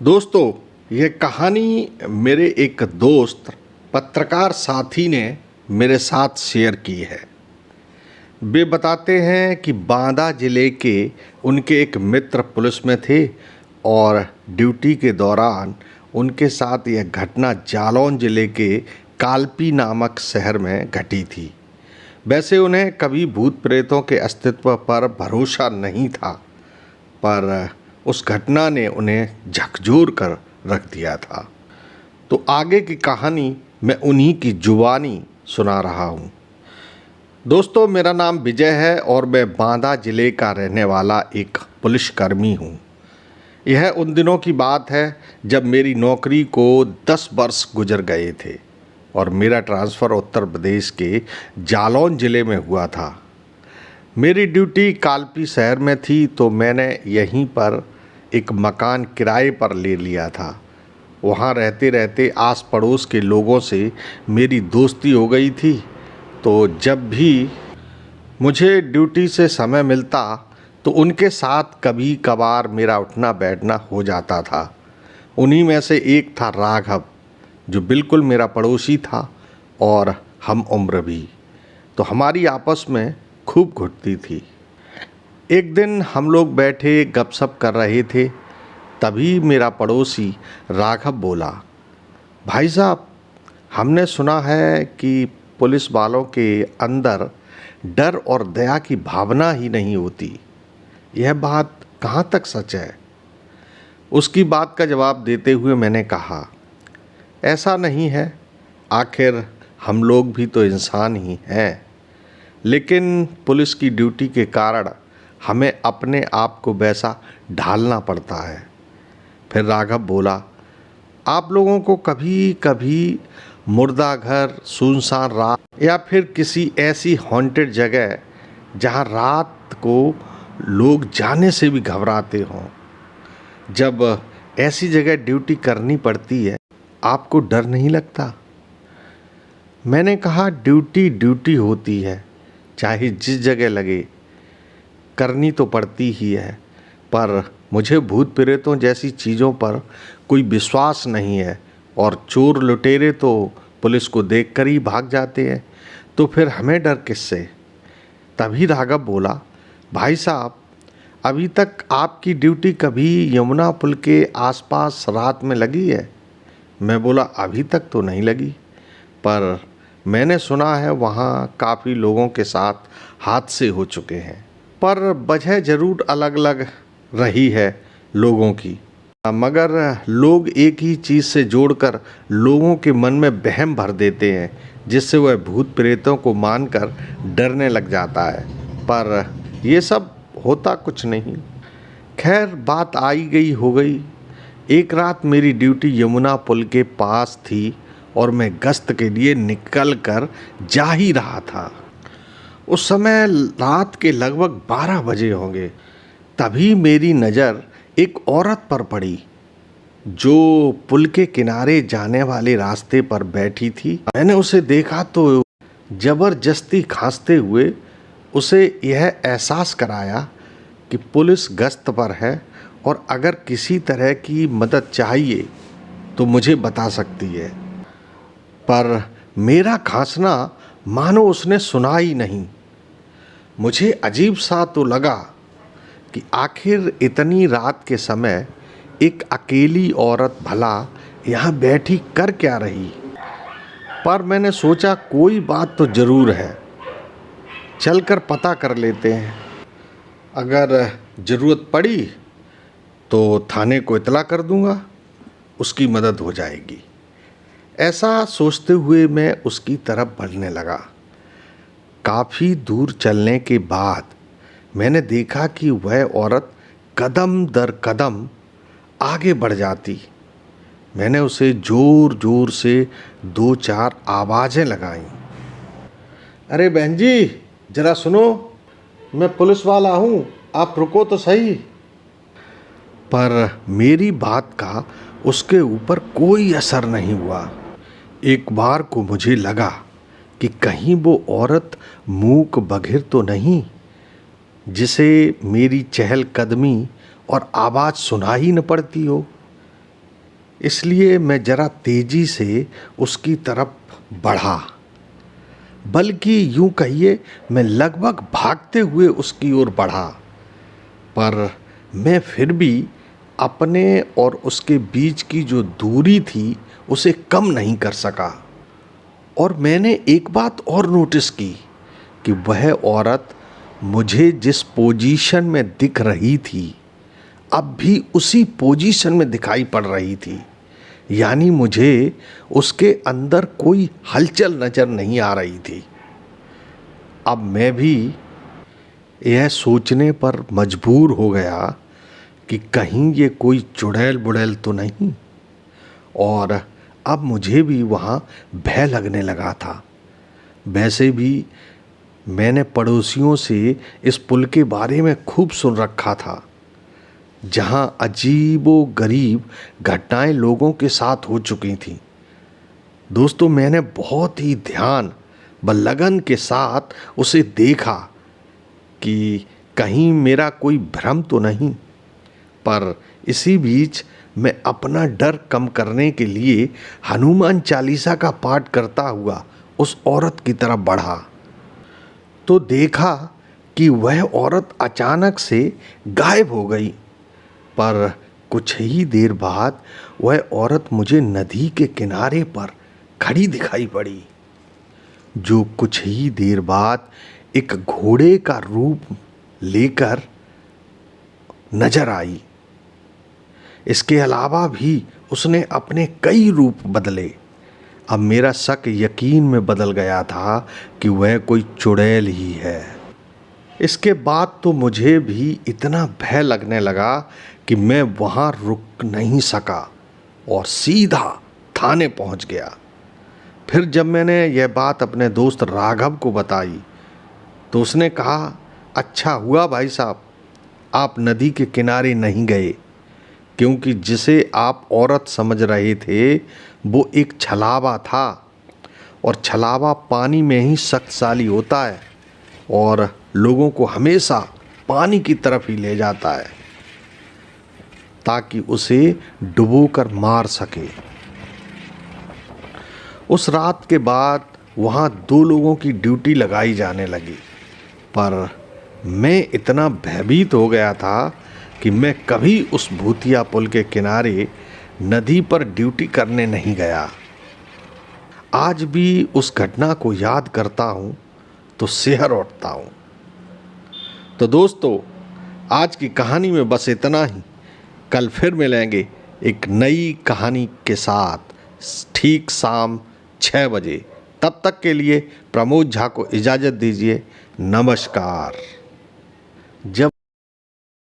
दोस्तों, ये कहानी मेरे एक दोस्त पत्रकार साथी ने मेरे साथ शेयर की है। वे बताते हैं कि बांदा ज़िले के उनके एक मित्र पुलिस में थे और ड्यूटी के दौरान उनके साथ यह घटना जालौन ज़िले के कालपी नामक शहर में घटी थी। वैसे उन्हें कभी भूत प्रेतों के अस्तित्व पर भरोसा नहीं था, पर उस घटना ने उन्हें झकझोर कर रख दिया था। तो आगे की कहानी मैं उन्हीं की जुबानी सुना रहा हूँ। दोस्तों, मेरा नाम विजय है और मैं बांदा ज़िले का रहने वाला एक पुलिसकर्मी हूँ। यह उन दिनों की बात है जब मेरी नौकरी को 10 वर्ष गुजर गए थे और मेरा ट्रांसफ़र उत्तर प्रदेश के जालौन ज़िले में हुआ था। मेरी ड्यूटी कालपी शहर में थी, तो मैंने यहीं पर एक मकान किराए पर ले लिया था। वहाँ रहते रहते आस पड़ोस के लोगों से मेरी दोस्ती हो गई थी, तो जब भी मुझे ड्यूटी से समय मिलता तो उनके साथ कभी कभार मेरा उठना बैठना हो जाता था। उन्हीं में से एक था राघव, जो बिल्कुल मेरा पड़ोसी था और हम उम्र भी, तो हमारी आपस में खूब घुटती थी। एक दिन हम लोग बैठे गपशप कर रहे थे, तभी मेरा पड़ोसी राघव बोला, भाई साहब, हमने सुना है कि पुलिस वालों के अंदर डर और दया की भावना ही नहीं होती। यह बात कहाँ तक सच है? उसकी बात का जवाब देते हुए मैंने कहा, ऐसा नहीं है, आखिर हम लोग भी तो इंसान ही हैं, लेकिन पुलिस की ड्यूटी के कारण हमें अपने आप को वैसा ढालना पड़ता है। फिर राघव बोला, आप लोगों को कभी कभी मुर्दा घर, सुनसान रात या फिर किसी ऐसी हॉन्टेड जगह जहां रात को लोग जाने से भी घबराते हों, जब ऐसी जगह ड्यूटी करनी पड़ती है, आपको डर नहीं लगता? मैंने कहा, ड्यूटी ड्यूटी होती है, चाहे जिस जगह लगे, करनी तो पड़ती ही है, पर मुझे भूत प्रेतों जैसी चीज़ों पर कोई विश्वास नहीं है और चोर लुटेरे तो पुलिस को देखकर ही भाग जाते हैं, तो फिर हमें डर किससे? तभी राघव बोला, भाई साहब, अभी तक आपकी ड्यूटी कभी यमुना पुल के आसपास रात में लगी है? मैं बोला, अभी तक तो नहीं लगी, पर मैंने सुना है वहाँ काफ़ी लोगों के साथ हादसे हो चुके हैं, पर वजह ज़रूर अलग अलग रही है लोगों की, मगर लोग एक ही चीज़ से जोड़कर लोगों के मन में वहम भर देते हैं, जिससे वह भूत प्रेतों को मानकर डरने लग जाता है, पर ये सब होता कुछ नहीं। खैर, बात आई गई हो गई। एक रात मेरी ड्यूटी यमुना पुल के पास थी और मैं गश्त के लिए निकल कर जा ही रहा था। उस समय रात के लगभग 12 बजे होंगे। तभी मेरी नज़र एक औरत पर पड़ी, जो पुल के किनारे जाने वाले रास्ते पर बैठी थी। मैंने उसे देखा तो ज़बरदस्ती खांसते हुए उसे यह एहसास कराया कि पुलिस गश्त पर है और अगर किसी तरह की मदद चाहिए तो मुझे बता सकती है। पर मेरा खांसना मानो उसने सुना ही नहीं। मुझे अजीब सा तो लगा कि आखिर इतनी रात के समय एक अकेली औरत भला यहाँ बैठी कर क्या रही। पर मैंने सोचा, कोई बात तो ज़रूर है, चलकर पता कर लेते हैं। अगर ज़रूरत पड़ी तो थाने को इतला कर दूँगा, उसकी मदद हो जाएगी। ऐसा सोचते हुए मैं उसकी तरफ बढ़ने लगा। काफ़ी दूर चलने के बाद मैंने देखा कि वह औरत कदम दर कदम आगे बढ़ जाती। मैंने उसे ज़ोर ज़ोर से 2-4 आवाज़ें लगाईं। अरे बहन जी, ज़रा सुनो, मैं पुलिस वाला हूँ, आप रुको तो सही। पर मेरी बात का उसके ऊपर कोई असर नहीं हुआ। एक बार को मुझे लगा कि कहीं वो औरत मूक बधिर तो नहीं, जिसे मेरी चहलकदमी और आवाज़ सुनाई न पड़ती हो। इसलिए मैं ज़रा तेज़ी से उसकी तरफ बढ़ा, बल्कि यूँ कहिए मैं लगभग भागते हुए उसकी ओर बढ़ा। पर मैं फिर भी अपने और उसके बीच की जो दूरी थी उसे कम नहीं कर सका। और मैंने एक बात और नोटिस की कि वह औरत मुझे जिस पोजीशन में दिख रही थी अब भी उसी पोजीशन में दिखाई पड़ रही थी। यानी मुझे उसके अंदर कोई हलचल नज़र नहीं आ रही थी। अब मैं भी यह सोचने पर मजबूर हो गया कि कहीं ये कोई चुड़ैल बुड़ैल तो नहीं। और अब मुझे भी वहाँ भय लगने लगा था। वैसे भी मैंने पड़ोसियों से इस पुल के बारे में खूब सुन रखा था, जहाँ अजीबो गरीब घटनाएं लोगों के साथ हो चुकी थीं। दोस्तों, मैंने बहुत ही ध्यान व लगन के साथ उसे देखा कि कहीं मेरा कोई भ्रम तो नहीं। पर इसी बीच मैं अपना डर कम करने के लिए हनुमान चालीसा का पाठ करता हुआ उस औरत की तरफ बढ़ा, तो देखा कि वह औरत अचानक से गायब हो गई। पर कुछ ही देर बाद वह औरत मुझे नदी के किनारे पर खड़ी दिखाई पड़ी, जो कुछ ही देर बाद एक घोड़े का रूप लेकर नजर आई। इसके अलावा भी उसने अपने कई रूप बदले। अब मेरा शक यकीन में बदल गया था कि वह कोई चुड़ैल ही है। इसके बाद तो मुझे भी इतना भय लगने लगा कि मैं वहाँ रुक नहीं सका और सीधा थाने पहुँच गया। फिर जब मैंने यह बात अपने दोस्त राघव को बताई तो उसने कहा, अच्छा हुआ भाई साहब आप नदी के किनारे नहीं गए, क्योंकि जिसे आप औरत समझ रहे थे वो एक छलावा था, और छलावा पानी में ही शक्तिशाली होता है और लोगों को हमेशा पानी की तरफ ही ले जाता है ताकि उसे डुबोकर मार सके। उस रात के बाद वहाँ 2 लोगों की ड्यूटी लगाई जाने लगी, पर मैं इतना भयभीत हो गया था कि मैं कभी उस भूतिया पुल के किनारे नदी पर ड्यूटी करने नहीं गया। आज भी उस घटना को याद करता हूँ तो सिहर उठता हूँ। तो दोस्तों, आज की कहानी में बस इतना ही। कल फिर मिलेंगे एक नई कहानी के साथ ठीक शाम 6 बजे। तब तक के लिए प्रमोद झा को इजाज़त दीजिए। नमस्कार। जब